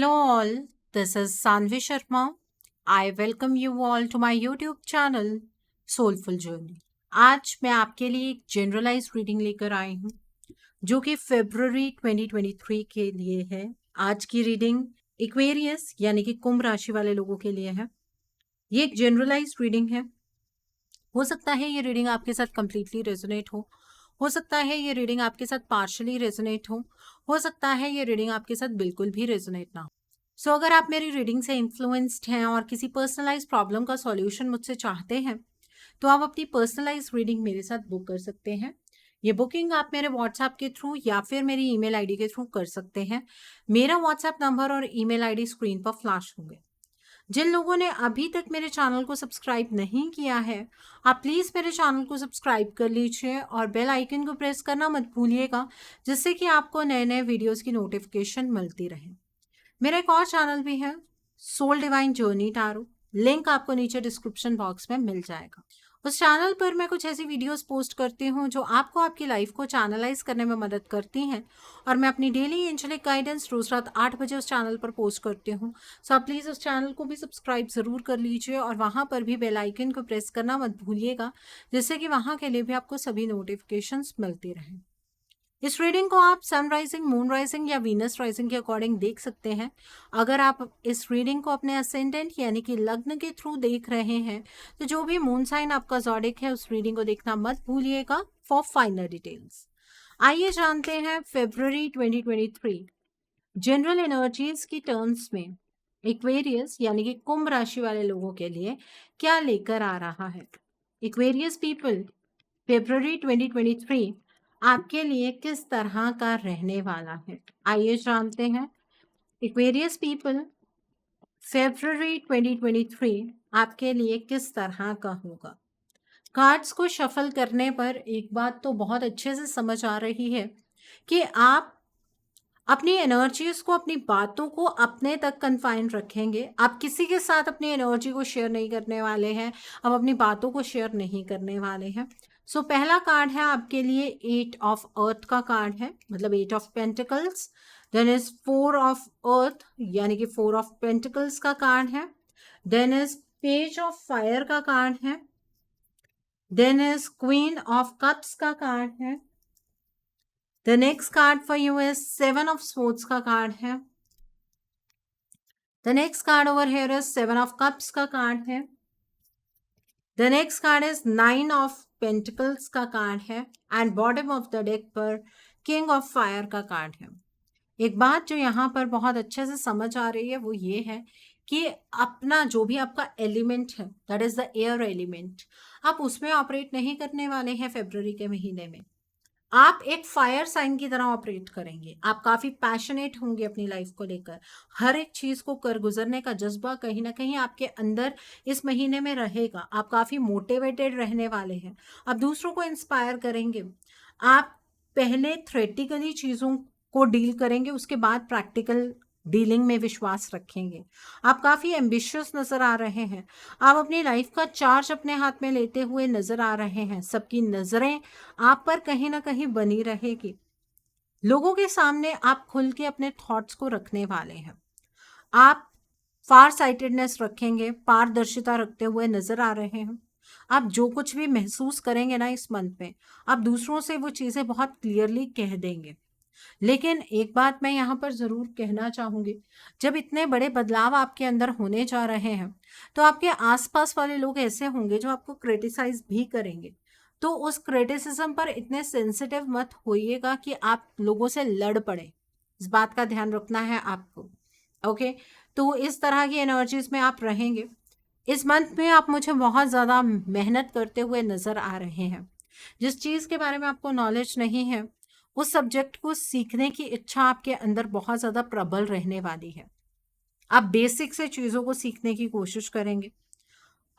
Hello all, this is Sanvi Sharma. I welcome you all to my YouTube channel Soulful Journey. आज मैं आपके लिए एक generalise reading लेकर आई हूँ जो कि फरवरी 2023 के लिए है। आज की रीडिंग इक्वेरियस यानी कि कुंभ राशि वाले लोगों के लिए है। ये एक जनरलाइज रीडिंग है। हो सकता है ये रीडिंग आपके साथ कंप्लीटली रेजोनेट हो सकता है ये रीडिंग आपके साथ पार्शली रेजोनेट हो सकता है ये रीडिंग आपके साथ बिल्कुल भी रेजोनेट ना हो। सो अगर आप मेरी रीडिंग से इन्फ्लुएंस्ड हैं और किसी पर्सनलाइज प्रॉब्लम का सॉल्यूशन मुझसे चाहते हैं तो आप अपनी पर्सनलाइज रीडिंग मेरे साथ बुक कर सकते हैं। ये बुकिंग आप मेरे व्हाट्सएप के थ्रू या फिर मेरी ईमेल आईडी के थ्रू कर सकते हैं। मेरा व्हाट्सएप नंबर और ईमेल आईडी स्क्रीन पर फ्लैश होंगे। जिन लोगों ने अभी तक मेरे चैनल को सब्सक्राइब नहीं किया है, आप प्लीज़ मेरे चैनल को सब्सक्राइब कर लीजिए और बेल आइकन को प्रेस करना मत भूलिएगा, जिससे कि आपको नए नए वीडियोस की नोटिफिकेशन मिलती रहे। मेरा एक और चैनल भी है, Soul Divine Journey Tarot. Link आपको नीचे डिस्क्रिप्शन बॉक्स में मिल जाएगा। उस चैनल पर मैं कुछ ऐसी वीडियोस पोस्ट करती हूँ जो आपको आपकी लाइफ को चैनलाइज करने में मदद करती हैं, और मैं अपनी डेली एंजेलिक गाइडेंस रोज रात 8 बजे उस चैनल पर पोस्ट करती हूँ। सो आप प्लीज़ उस चैनल को भी सब्सक्राइब ज़रूर कर लीजिए और वहाँ पर भी बेल आइकन को प्रेस करना मत भूलिएगा, जिससे कि वहाँ के लिए भी आपको सभी नोटिफिकेशंस मिलती रहें। इस रीडिंग को आप सन राइजिंग, मून राइजिंग या वीनस राइजिंग के अकॉर्डिंग देख सकते हैं। अगर आप इस रीडिंग को अपने असेंडेंट यानी कि लग्न के थ्रू देख रहे हैं तो जो भी मून साइन आपका ज़ोडिक है उस रीडिंग को देखना मत भूलिएगा फॉर फाइनल डिटेल्स। आइए जानते हैं फरवरी 2023 जनरल एनर्जीज की टर्म्स में इक्वेरियस यानी कि कुंभ राशि वाले लोगों के लिए क्या लेकर आ रहा है। इक्वेरियस पीपल, फरवरी 2023 आपके लिए किस तरह का रहने वाला है, आइए जानते हैं। इक्वेरियस पीपल, फरवरी 2023 आपके लिए किस तरह का होगा। कार्ड्स को शफल करने पर एक बात तो बहुत अच्छे से समझ आ रही है कि आप अपनी एनर्जीज को, अपनी बातों को अपने तक कन्फाइन रखेंगे। आप किसी के साथ अपनी एनर्जी को शेयर नहीं करने वाले हैं, आप अपनी बातों को शेयर नहीं करने वाले हैं। सो पहला कार्ड है आपके लिए 8 ऑफ अर्थ का कार्ड है, मतलब 8 of pentacles. Then is 4 of earth यानी कि 4 ऑफ पेंटिकल्स का कार्ड है। Then is page of fire का कार्ड है। Then is queen of cups का कार्ड है। The next card for you is 7 of Swords का कार्ड है। The next card over here is 7 of Cups का card है। The next card is 9 of Pentacles का card है and bottom of the deck पर King of Fire का card है। एक बात जो यहाँ पर बहुत अच्छे से समझ आ रही है वो ये है कि अपना जो भी आपका एलिमेंट है, that is the air element, आप उसमें ऑपरेट नहीं करने वाले हैं। फरवरी के महीने में आप एक फायर साइन की तरह ऑपरेट करेंगे। आप काफी पैशनेट होंगे अपनी लाइफ को लेकर। हर एक चीज को कर गुजरने का जज्बा कहीं ना कहीं आपके अंदर इस महीने में रहेगा। आप काफी मोटिवेटेड रहने वाले हैं। आप दूसरों को इंस्पायर करेंगे। आप पहले थ्योरेटिकली चीजों को डील करेंगे, उसके बाद प्रैक्टिकल डीलिंग में विश्वास रखेंगे। आप काफी एम्बिशियस नजर आ रहे हैं। आप अपनी लाइफ का चार्ज अपने हाथ में लेते हुए नजर आ रहे हैं। सबकी नजरें आप पर कहीं ना कहीं बनी रहेगी। लोगों के सामने आप खुल के अपने थॉट्स को रखने वाले हैं। आप फार साइटेडनेस रखेंगे, पारदर्शिता रखते हुए नजर आ रहे हैं। आप जो कुछ भी महसूस करेंगे ना इस मंथ में, आप दूसरों से वो चीजें बहुत क्लियरली कह देंगे। लेकिन एक बात मैं यहाँ पर ज़रूर कहना चाहूँगी, जब इतने बड़े बदलाव आपके अंदर होने जा रहे हैं तो आपके आसपास वाले लोग ऐसे होंगे जो आपको क्रिटिसाइज भी करेंगे। तो उस क्रिटिसिज्म पर इतने सेंसिटिव मत होइएगा कि आप लोगों से लड़ पड़े। इस बात का ध्यान रखना है आपको। ओके, तो इस तरह की एनर्जीज में आप रहेंगे। इस मंथ में आप मुझे बहुत ज़्यादा मेहनत करते हुए नज़र आ रहे हैं। जिस चीज़ के बारे में आपको नॉलेज नहीं है उस सब्जेक्ट को सीखने की इच्छा आपके अंदर बहुत ज़्यादा प्रबल रहने वाली है। आप बेसिक से चीज़ों को सीखने की कोशिश करेंगे।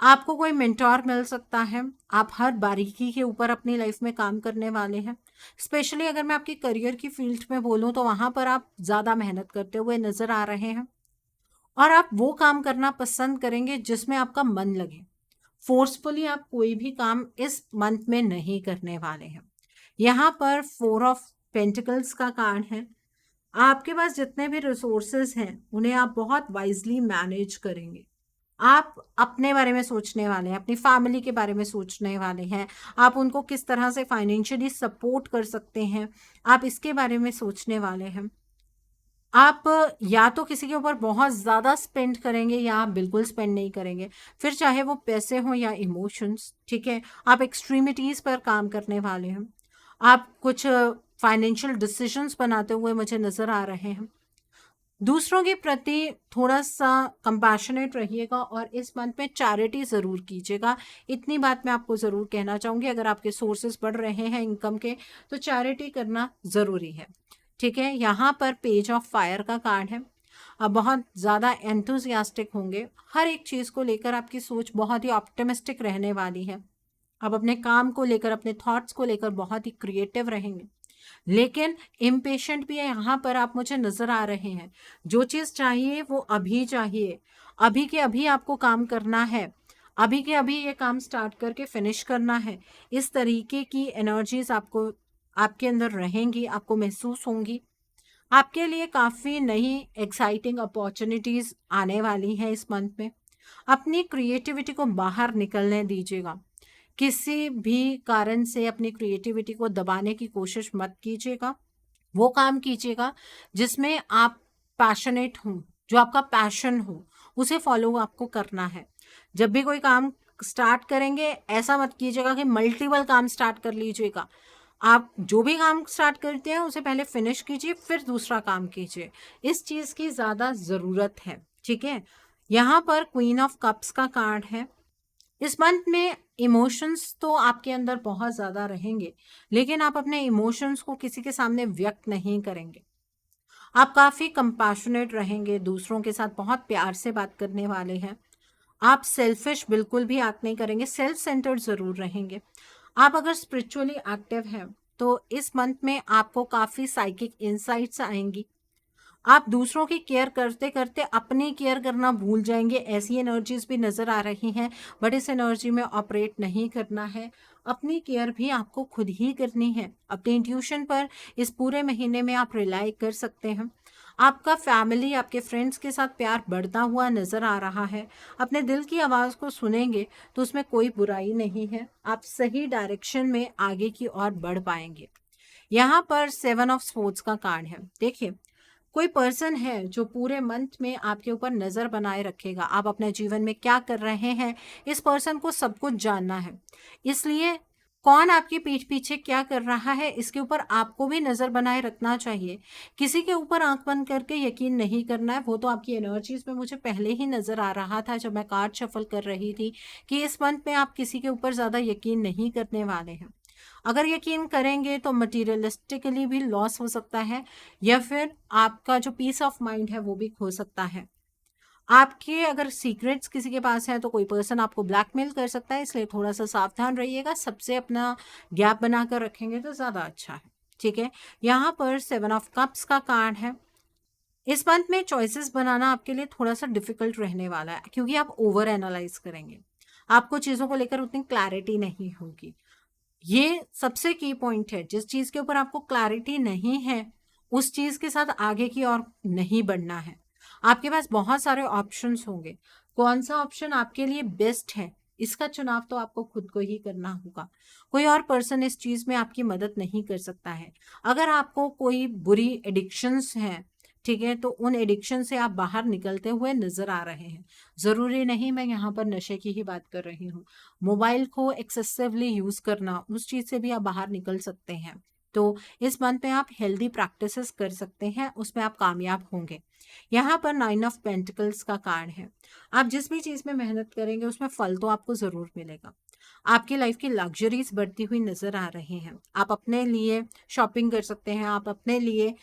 आपको कोई मेंटोर मिल सकता है। आप हर बारीकी के ऊपर अपनी लाइफ में काम करने वाले हैं। स्पेशली अगर मैं आपकी करियर की फील्ड में बोलूँ तो वहाँ पर आप ज़्यादा मेहनत करते हुए नज़र आ रहे हैं और आप वो काम करना पसंद करेंगे जिसमें आपका मन लगे। फोर्सफुली आप कोई भी काम इस मंथ में नहीं करने वाले हैं। यहाँ पर 4 ऑफ पेंटिकल्स का कार्ड है। आपके पास जितने भी रिसोर्सेज हैं उन्हें आप बहुत वाइजली मैनेज करेंगे। आप अपने बारे में सोचने वाले हैं, अपनी फैमिली के बारे में सोचने वाले हैं, आप उनको किस तरह से फाइनेंशियली सपोर्ट कर सकते हैं, आप इसके बारे में सोचने वाले हैं। आप या तो किसी के ऊपर बहुत ज़्यादा स्पेंड करेंगे या आप बिल्कुल स्पेंड नहीं करेंगे, फिर चाहे वो पैसे हों या इमोशंस, ठीक है। आप एक्सट्रीमिटीज़ पर काम करने वाले हैं। आप कुछ फाइनेंशियल डिसीजंस बनाते हुए मुझे नज़र आ रहे हैं। दूसरों के प्रति थोड़ा सा कंपैशनेट रहिएगा और इस मंथ में चैरिटी ज़रूर कीजिएगा। इतनी बात मैं आपको ज़रूर कहना चाहूँगी। अगर आपके सोर्सेज बढ़ रहे हैं इनकम के तो चैरिटी करना ज़रूरी है, ठीक है। यहाँ पर पेज ऑफ फायर का कार्ड है। अब बहुत ज़्यादा एंथुजियास्टिक होंगे, हर एक चीज़ को लेकर आपकी सोच बहुत ही ऑप्टिमिस्टिक रहने वाली है। आप अपने काम को लेकर, अपने थॉट्स को लेकर बहुत ही क्रिएटिव रहेंगे, लेकिन इम्पेशेंट भी है। यहाँ पर आप मुझे नज़र आ रहे हैं, जो चीज़ चाहिए वो अभी चाहिए, अभी के अभी आपको काम करना है, अभी के अभी ये काम स्टार्ट करके फिनिश करना है। इस तरीके की एनर्जीज आपको, आपके अंदर रहेंगी, आपको महसूस होंगी। आपके लिए काफ़ी नई एक्साइटिंग अपॉर्चुनिटीज़ आने वाली हैं इस मंथ में। अपनी क्रिएटिविटी को बाहर निकलने दीजिएगा। किसी भी कारण से अपनी क्रिएटिविटी को दबाने की कोशिश मत कीजिएगा। वो काम कीजिएगा जिसमें आप पैशनेट हों, जो आपका पैशन हो, उसे फॉलो आपको करना है। जब भी कोई काम स्टार्ट करेंगे, ऐसा मत कीजिएगा कि मल्टीपल काम स्टार्ट कर लीजिएगा। आप जो भी काम स्टार्ट करते हैं उसे पहले फिनिश कीजिए, फिर दूसरा काम कीजिए। इस चीज़ की ज़्यादा ज़रूरत है, ठीक है। यहाँ पर क्वीन ऑफ कप्स का कार्ड है। इस मंथ में इमोशंस तो आपके अंदर बहुत ज़्यादा रहेंगे, लेकिन आप अपने इमोशंस को किसी के सामने व्यक्त नहीं करेंगे। आप काफ़ी कंपैशनेट रहेंगे, दूसरों के साथ बहुत प्यार से बात करने वाले हैं। आप सेल्फिश बिल्कुल भी एक्ट नहीं करेंगे, सेल्फ सेंटर्ड ज़रूर रहेंगे। आप अगर स्पिरिचुअली एक्टिव हैं तो इस मंथ में आपको काफ़ी साइकिक इंसाइट्स आएंगी। आप दूसरों की केयर करते करते अपनी केयर करना भूल जाएंगे, ऐसी एनर्जीज भी नज़र आ रही हैं। बट इस एनर्जी में ऑपरेट नहीं करना है, अपनी केयर भी आपको खुद ही करनी है। अपने इंट्यूशन पर इस पूरे महीने में आप रिलाई कर सकते हैं। आपका फैमिली, आपके फ्रेंड्स के साथ प्यार बढ़ता हुआ नज़र आ रहा है। अपने दिल की आवाज़ को सुनेंगे तो उसमें कोई बुराई नहीं है, आप सही डायरेक्शन में आगे की ओर बढ़ पाएंगे। यहाँ पर 7 ऑफ स्पोर्ट्स का कार्ड है। देखिए, कोई पर्सन है जो पूरे मंथ में आपके ऊपर नज़र बनाए रखेगा। आप अपने जीवन में क्या कर रहे हैं, इस पर्सन को सब कुछ जानना है। इसलिए कौन आपकी पीठ पीछे क्या कर रहा है, इसके ऊपर आपको भी नज़र बनाए रखना चाहिए। किसी के ऊपर आंख बंद करके यकीन नहीं करना है। वो तो आपकी एनर्जीज में मुझे पहले ही नज़र आ रहा था जब मैं कार्ड शफल कर रही थी कि इस मंथ में आप किसी के ऊपर ज़्यादा यकीन नहीं करने वाले हैं। अगर यकीन करेंगे तो मटीरियलिस्टिकली भी लॉस हो सकता है, या फिर आपका जो पीस ऑफ माइंड है वो भी खो सकता है। आपके अगर सीक्रेट्स किसी के पास हैं तो कोई पर्सन आपको ब्लैकमेल कर सकता है, इसलिए थोड़ा सा सावधान रहिएगा। सबसे अपना गैप बनाकर रखेंगे तो ज़्यादा अच्छा है, ठीक है। यहाँ पर 7 ऑफ कप्स का कार्ड है। इस मंथ में चॉइसेस बनाना आपके लिए थोड़ा सा डिफिकल्ट रहने वाला है, क्योंकि आप ओवर एनालाइज करेंगे, आपको चीज़ों को लेकर उतनी क्लैरिटी नहीं होगी। ये सबसे की पॉइंट है, जिस चीज़ के ऊपर आपको क्लैरिटी नहीं है उस चीज़ के साथ आगे की ओर नहीं बढ़ना है। आपके पास बहुत सारे ऑप्शंस होंगे, कौन सा ऑप्शन आपके लिए बेस्ट है इसका चुनाव तो आपको खुद को ही करना होगा। कोई और पर्सन इस चीज़ में आपकी मदद नहीं कर सकता है। अगर आपको कोई बुरी एडिक्शंस हैं, ठीक है, तो उन एडिक्शन से आप बाहर निकलते हुए नजर आ रहे हैं। ज़रूरी नहीं मैं यहाँ पर नशे की ही बात कर रही हूँ, मोबाइल को एक्सेसिवली यूज़ करना, उस चीज़ से भी आप बाहर निकल सकते हैं। तो इस मंथ में आप हेल्दी प्रैक्टिसेस कर सकते हैं, उसमें आप कामयाब होंगे। यहाँ पर 9 ऑफ पेंटिकल्स का कार्ड है। आप जिस भी चीज़ में मेहनत करेंगे उसमें फल तो आपको ज़रूर मिलेगा। आपकी लाइफ की लग्जरीज बढ़ती हुई नज़र आ रही हैं। आप अपने लिए शॉपिंग कर सकते हैं, आप अपने लिए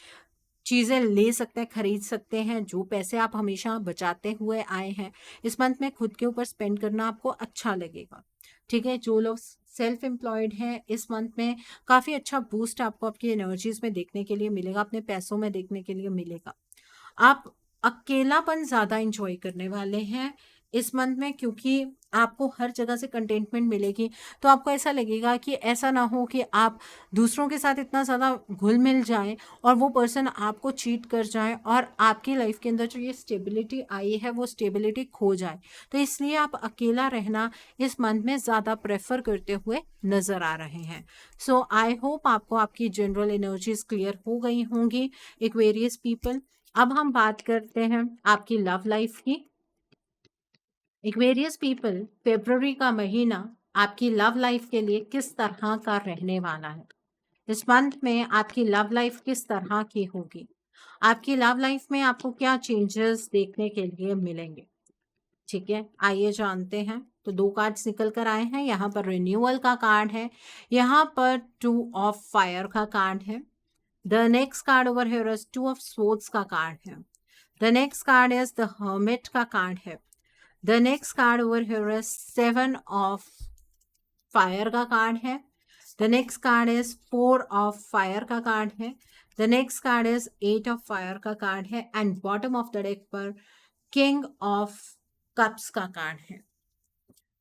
चीज़ें ले सकते हैं, खरीद सकते हैं। जो पैसे आप हमेशा बचाते हुए आए हैं, इस मंथ में खुद के ऊपर स्पेंड करना आपको अच्छा लगेगा, ठीक है। जो लोग सेल्फ एम्प्लॉयड हैं, इस मंथ में काफ़ी अच्छा बूस्ट आपको आपकी एनर्जीज में देखने के लिए मिलेगा, अपने पैसों में देखने के लिए मिलेगा। आप अकेलापन ज़्यादा इंजॉय करने वाले हैं इस मंथ में, क्योंकि आपको हर जगह से कंटेंटमेंट मिलेगी, तो आपको ऐसा लगेगा कि ऐसा ना हो कि आप दूसरों के साथ इतना ज़्यादा घुल मिल जाएं और वो पर्सन आपको चीट कर जाए और आपकी लाइफ के अंदर जो ये स्टेबिलिटी आई है वो स्टेबिलिटी खो जाए। तो इसलिए आप अकेला रहना इस मंथ में ज़्यादा प्रेफर करते हुए नज़र आ रहे हैं। सो आई होप आपको आपकी जनरल एनर्जीज क्लियर हो गई होंगी एक्वेरियस पीपल। अब हम बात करते हैं आपकी लव लाइफ की। एक्वेरियस पीपल, फेब्रुवरी का महीना आपकी लव लाइफ के लिए किस तरह का रहने वाला है? इस मंथ में आपकी लव लाइफ किस तरह की होगी? आपकी लव लाइफ में आपको क्या चेंजेस देखने के लिए मिलेंगे? ठीक है, आइए जानते हैं। तो 2 कार्ड्स निकल कर आए हैं। यहाँ पर रिन्यूअल का कार्ड है, यहाँ पर 2 ऑफ फायर का कार्ड है। The next card over here is 2 of swords का कार्ड है। The next card is the hermit का कार्ड है। The next card over here is 7 of fire का कार्ड है। The next card is 4 of fire का card है। The next card is 8 of fire का card है and bottom of the deck पर king of cups का card है।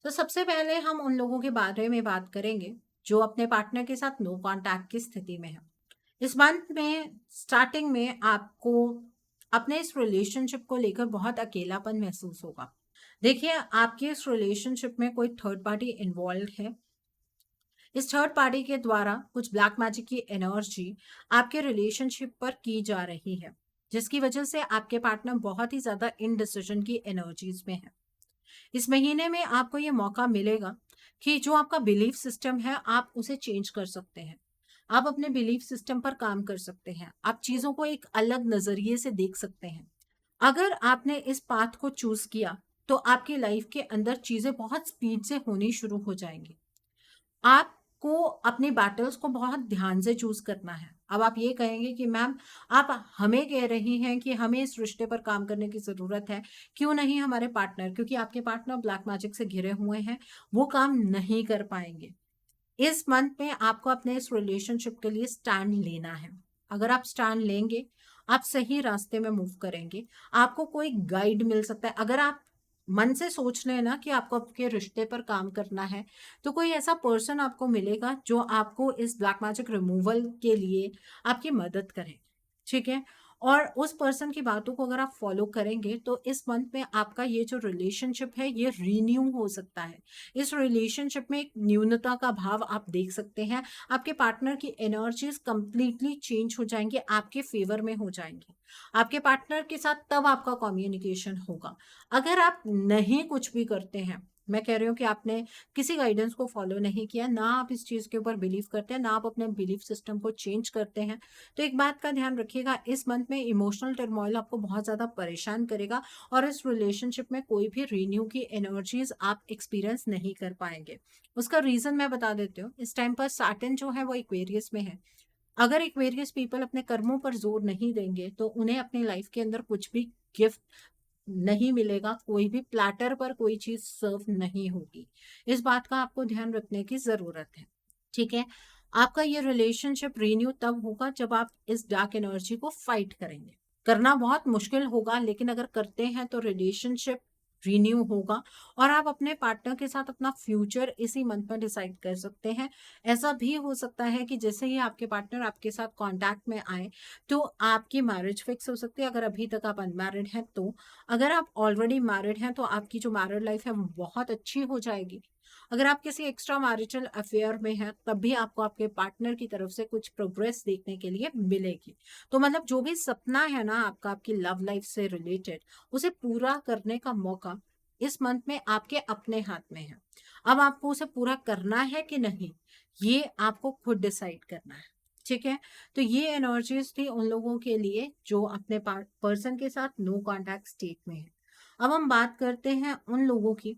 तो सबसे पहले हम उन लोगों के बारे में बात करेंगे जो अपने पार्टनर के साथ नो कांटेक्ट की स्थिति में है। इस मंथ में स्टार्टिंग में आपको अपने इस रिलेशनशिप को लेकर बहुत अकेलापन महसूस होगा। देखिए, आपके इस रिलेशनशिप में कोई थर्ड पार्टी इन्वॉल्व है। इस थर्ड पार्टी के द्वारा कुछ ब्लैक मैजिक की एनर्जी आपके रिलेशनशिप पर की जा रही है, जिसकी वजह से आपके पार्टनर बहुत ही ज्यादा इनडिसीजन की एनर्जीज में है। इस महीने में आपको ये मौका मिलेगा कि जो आपका बिलीफ सिस्टम है आप उसे चेंज कर सकते हैं। आप अपने बिलीफ सिस्टम पर काम कर सकते हैं। आप चीजों को एक अलग नजरिए से देख सकते हैं। अगर आपने इस पाथ को चूज किया तो आपकी लाइफ के अंदर चीजें बहुत स्पीड से होनी शुरू हो जाएंगी। आपको अपनी बैटल्स को बहुत ध्यान से चूज करना है। अब आप ये कहेंगे कि मैम, आप हमें कह रही हैं कि हमें इस रिश्ते पर काम करने की जरूरत है, क्यों नहीं हमारे पार्टनर? क्योंकि आपके पार्टनर ब्लैक मैजिक से घिरे हुए हैं, वो काम नहीं कर पाएंगे। इस मंथ में आपको अपने इस रिलेशनशिप के लिए स्टैंड लेना है। अगर आप स्टैंड लेंगे, आप सही रास्ते में मूव करेंगे। आपको कोई गाइड मिल सकता है। अगर आप मन से सोच लें ना कि आपको आपके रिश्ते पर काम करना है, तो कोई ऐसा पर्सन आपको मिलेगा जो आपको इस ब्लैक मैजिक रिमूवल के लिए आपकी मदद करे। ठीक है, और उस पर्सन की बातों को अगर आप फॉलो करेंगे तो इस मंथ में आपका ये जो रिलेशनशिप है ये रीन्यू हो सकता है। इस रिलेशनशिप में एक न्यूनता का भाव आप देख सकते हैं। आपके पार्टनर की एनर्जीज कंप्लीटली चेंज हो जाएंगी, आपके फेवर में हो जाएंगी। आपके पार्टनर के साथ तब आपका कम्युनिकेशन होगा। अगर आप नहीं कुछ भी करते हैं, मैं कह रही हूँ कि आपने किसी गाइडेंस को फॉलो नहीं किया, ना आप इस चीज के ऊपर बिलीव करते हैं, ना आप अपने बिलीफ सिस्टम को चेंज करते हैं, तो एक बात का ध्यान रखिएगा, इस मंथ में इमोशनल टर्मोइल आपको बहुत ज्यादा परेशान करेगा और इस रिलेशनशिप में कोई भी रीन्यू की एनर्जीज आप एक्सपीरियंस नहीं कर पाएंगे। उसका रीजन मैं बता देती हूँ। इस टाइम पर सैटर्न जो है वो एक्वेरियस में है। अगर एक्वेरियस पीपल अपने कर्मों पर जोर नहीं देंगे तो उन्हें अपनी लाइफ के अंदर कुछ भी गिफ्ट नहीं मिलेगा, कोई भी प्लेटर पर कोई चीज सर्व नहीं होगी। इस बात का आपको ध्यान रखने की जरूरत है। ठीक है, आपका ये रिलेशनशिप रीन्यू तब होगा जब आप इस डार्क एनर्जी को फाइट करेंगे। करना बहुत मुश्किल होगा, लेकिन अगर करते हैं तो रिलेशनशिप रीन्यू होगा और आप अपने पार्टनर के साथ अपना फ्यूचर इसी मंथ में डिसाइड कर सकते हैं। ऐसा भी हो सकता है कि जैसे ही आपके पार्टनर आपके साथ कांटेक्ट में आए तो आपकी मैरिज फिक्स हो सकती है, अगर अभी तक आप अनमैरिड हैं तो। अगर आप ऑलरेडी मैरिड हैं तो आपकी जो मैरिड लाइफ है वो बहुत अच्छी हो जाएगी। अगर आप किसी एक्स्ट्रा मैरिटल अफेयर में हैं तब भी आपको आपके पार्टनर की तरफ से कुछ प्रोग्रेस देखने के लिए मिलेगी। तो मतलब जो भी सपना है ना आपका आपकी लव लाइफ से रिलेटेड, उसे पूरा करने का मौका इस मंथ में आपके अपने हाथ में है। अब आपको उसे पूरा करना है कि नहीं, ये आपको खुद डिसाइड करना है। ठीक है, तो ये एनर्जीज थी उन लोगों के लिए जो अपने पर्सन के साथ नो कांटेक्ट स्टेट में है। अब हम बात करते हैं उन लोगों की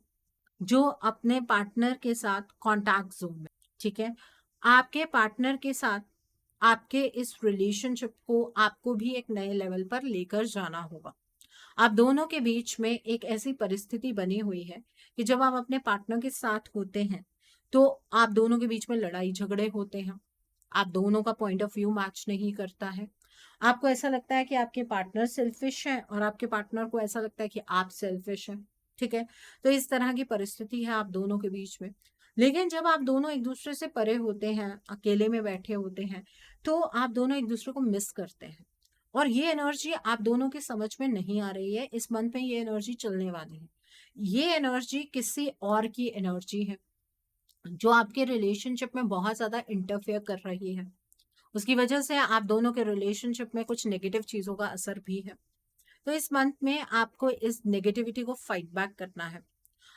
जो अपने पार्टनर के साथ कांटेक्ट जोन में। ठीक है, आपके पार्टनर के साथ आपके इस रिलेशनशिप को आपको भी एक नए लेवल पर लेकर जाना होगा। आप दोनों के बीच में एक ऐसी परिस्थिति बनी हुई है कि जब आप अपने पार्टनर के साथ होते हैं तो आप दोनों के बीच में लड़ाई झगड़े होते हैं। आप दोनों का पॉइंट ऑफ व्यू मैच नहीं करता है। आपको ऐसा लगता है कि आपके पार्टनर सेल्फिश है और आपके पार्टनर को ऐसा लगता है कि आप सेल्फिश हैं। ठीक है। तो इस तरह की परिस्थिति है आप दोनों के बीच में। लेकिन जब आप दोनों एक दूसरे से परे होते हैं, अकेले में बैठे होते हैं, तो आप दोनों एक दूसरे को मिस करते हैं। और ये एनर्जी आप दोनों की समझ में नहीं आ रही है। इस मंथ में ये एनर्जी चलने वाली है। ये एनर्जी किसी और की एनर्जी है जो आपके रिलेशनशिप में बहुत ज्यादा इंटरफेयर कर रही है। उसकी वजह से आप दोनों के रिलेशनशिप में कुछ नेगेटिव चीजों का असर भी है। तो इस मंथ में आपको इस नेगेटिविटी को फाइट बैक करना है।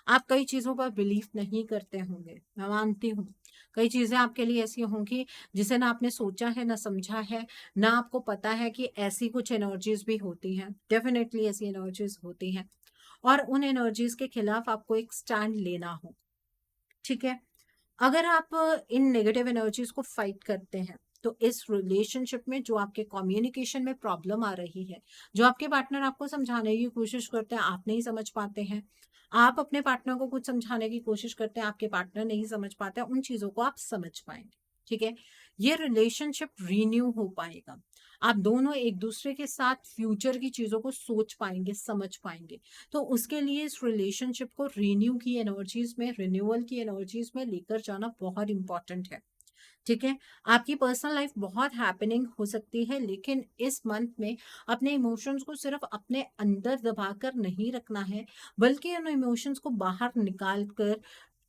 आप कई चीजों पर बिलीव नहीं करते होंगे, मैं मानती हूँ। कई चीजें आपके लिए ऐसी होंगी जिसे ना आपने सोचा है, ना समझा है, ना आपको पता है कि ऐसी कुछ एनर्जीज भी होती हैं। डेफिनेटली ऐसी एनर्जीज होती हैं और उन एनर्जीज के खिलाफ आपको एक स्टैंड लेना हो। ठीक है। अगर आप इन नेगेटिव एनर्जीज को फाइट करते हैं तो इस रिलेशनशिप में जो आपके कम्युनिकेशन में प्रॉब्लम आ रही है, जो आपके पार्टनर आपको समझाने की कोशिश करते हैं, आप नहीं समझ पाते हैं, आप अपने पार्टनर को कुछ समझाने की कोशिश करते हैं, आपके पार्टनर नहीं समझ पाते हैं, उन चीजों को आप समझ पाएंगे। ठीक है। ये रिलेशनशिप रीन्यू हो पाएगा। आप दोनों एक दूसरे के साथ फ्यूचर की चीजों को सोच पाएंगे, समझ पाएंगे। तो उसके लिए इस रिलेशनशिप को रीन्यू की एनर्जीज में, रिन्यूअल की एनर्जीज में लेकर जाना बहुत इंपॉर्टेंट है। ठीक है। आपकी पर्सनल लाइफ बहुत हैपनिंग हो सकती है, लेकिन इस मंथ में अपने इमोशंस को सिर्फ अपने अंदर दबाकर नहीं रखना है, बल्कि उन इमोशंस को बाहर निकाल कर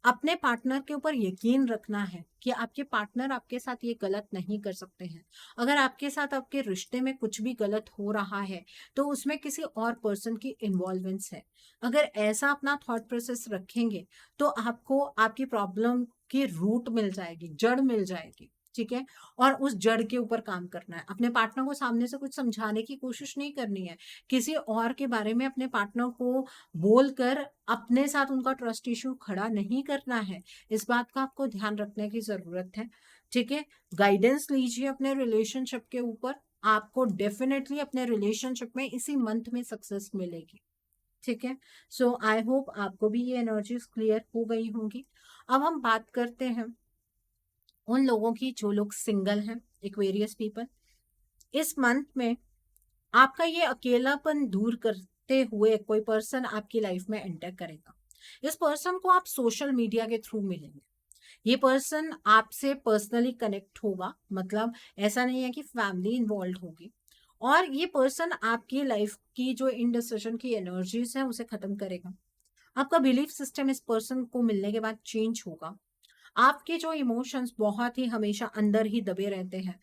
अपने पार्टनर के ऊपर यकीन रखना है कि आपके पार्टनर आपके साथ ये गलत नहीं कर सकते हैं। अगर आपके साथ आपके रिश्ते में कुछ भी गलत हो रहा है तो उसमें किसी और पर्सन की इन्वॉल्वेंस है। अगर ऐसा अपना थॉट प्रोसेस रखेंगे तो आपको आपकी प्रॉब्लम की रूट मिल जाएगी, जड़ मिल जाएगी। ठीक है। और उस जड़ के ऊपर काम करना है। अपने पार्टनर को सामने से कुछ समझाने की कोशिश नहीं करनी है। किसी और के बारे में अपने पार्टनर को बोलकर अपने साथ उनका ट्रस्ट इशू खड़ा नहीं करना है। इस बात का आपको ध्यान रखने की जरूरत है। ठीक है। गाइडेंस लीजिए अपने रिलेशनशिप के ऊपर। आपको डेफिनेटली अपने रिलेशनशिप में इसी मंथ में सक्सेस मिलेगी। ठीक है। सो आई होप आपको भी ये एनर्जीज क्लियर हो गई होंगी। अब हम बात करते हैं उन लोगों की जो लोग सिंगल हैं, एक्वेरियस पीपल। इस मंथ में आपका ये अकेलापन दूर करते हुए कोई पर्सन आपकी लाइफ में एंटर करेगा। इस पर्सन को आप सोशल मीडिया के थ्रू मिलेंगे। ये पर्सन आपसे पर्सनली कनेक्ट होगा, मतलब ऐसा नहीं है कि फैमिली इन्वॉल्व होगी। और ये पर्सन आपकी लाइफ की जो इनडिसिजन की एनर्जीज है उसे खत्म करेगा। आपका बिलीफ सिस्टम इस पर्सन को मिलने के बाद चेंज होगा। आपके जो इमोशंस बहुत ही हमेशा अंदर ही दबे रहते हैं,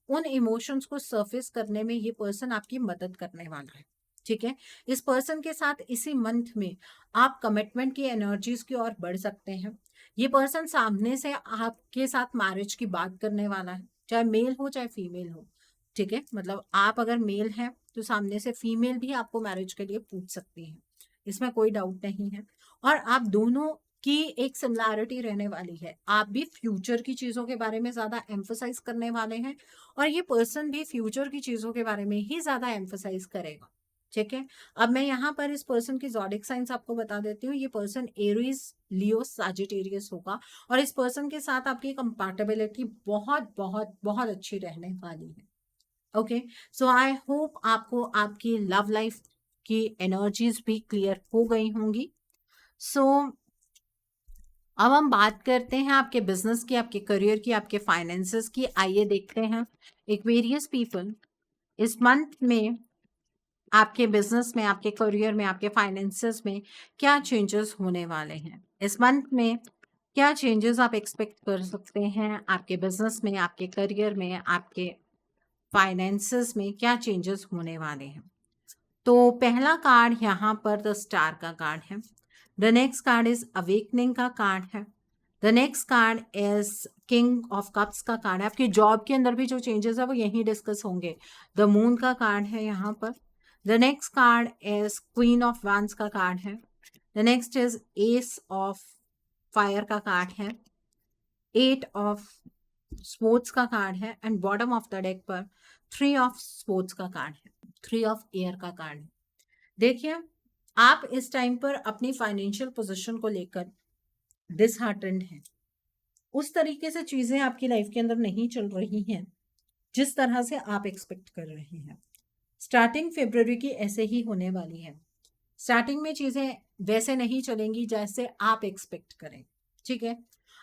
उन इमोशंस को सरफेस करने में ये पर्सन आपकी मदद करने वाला है। ठीक है। इस पर्सन के साथ इसी मंथ में आप कमिटमेंट की एनर्जीज की ओर बढ़ सकते हैं। ये पर्सन सामने से आपके साथ मैरिज की बात करने वाला है, चाहे मेल हो चाहे फीमेल हो। ठीक है। मतलब आप अगर मेल हैं तो सामने से फीमेल भी आपको मैरिज के लिए पूछ सकती है, इसमें कोई डाउट नहीं है। और आप दोनों की एक सिमिलैरिटी रहने वाली है। आप भी फ्यूचर की चीजों के बारे में ज्यादा एम्फोसाइज करने वाले हैं और ये पर्सन भी फ्यूचर की चीजों के बारे में ही ज्यादा एम्फोसाइज करेगा। ठीक है। अब मैं यहाँ पर इस पर्सन की ज़ोडिक साइंस आपको बता देती हूँ। ये पर्सन एरीज, लियो, सजिटेरियस होगा और इस पर्सन के साथ आपकी कंपैटिबिलिटी बहुत बहुत बहुत अच्छी रहने वाली है। ओके। सो आई होप आपको आपकी लव लाइफ की एनर्जीज भी क्लियर हो गई होंगी। सो अब हम बात करते हैं आपके बिजनेस की, आपके करियर की, आपके फाइनेंसेस की। आइए देखते हैं एक्वेरियस पीपल इस मंथ में आपके बिजनेस में, आपके करियर में, आपके फाइनेंसेस में क्या चेंजेस होने वाले हैं। इस मंथ में क्या चेंजेस आप एक्सपेक्ट कर सकते हैं आपके बिजनेस में, आपके करियर में, आपके फाइनेंसेस में क्या चेंजेस होने वाले हैं। तो पहला कार्ड यहाँ पर द स्टार का कार्ड है। The next card is awakening का कार्ड है। The next card is king of cups का कार्ड है। आपकी जॉब के अंदर भी जो चेंजेस है वो यहीं डिस्कस होंगे। द मून का कार्ड है यहाँ पर। The next card is queen of wands का कार्ड है। The next is S of fire का कार्ड है। 8 ऑफ स्पोर्ट्स का कार्ड है and bottom of the deck पर 3 ऑफ स्पोर्ट्स का कार्ड है, 3 ऑफ एयर का कार्ड है। देखिए, आप इस टाइम पर अपनी फाइनेंशियल पोजीशन को लेकर डिसहार्टेंड हैं। उस तरीके से चीजें आपकी लाइफ के अंदर नहीं चल रही हैं जिस तरह से आप एक्सपेक्ट कर रहे हैं। स्टार्टिंग फरवरी की ऐसे ही होने वाली है। स्टार्टिंग में चीजें वैसे नहीं चलेंगी जैसे आप एक्सपेक्ट करें, ठीक है।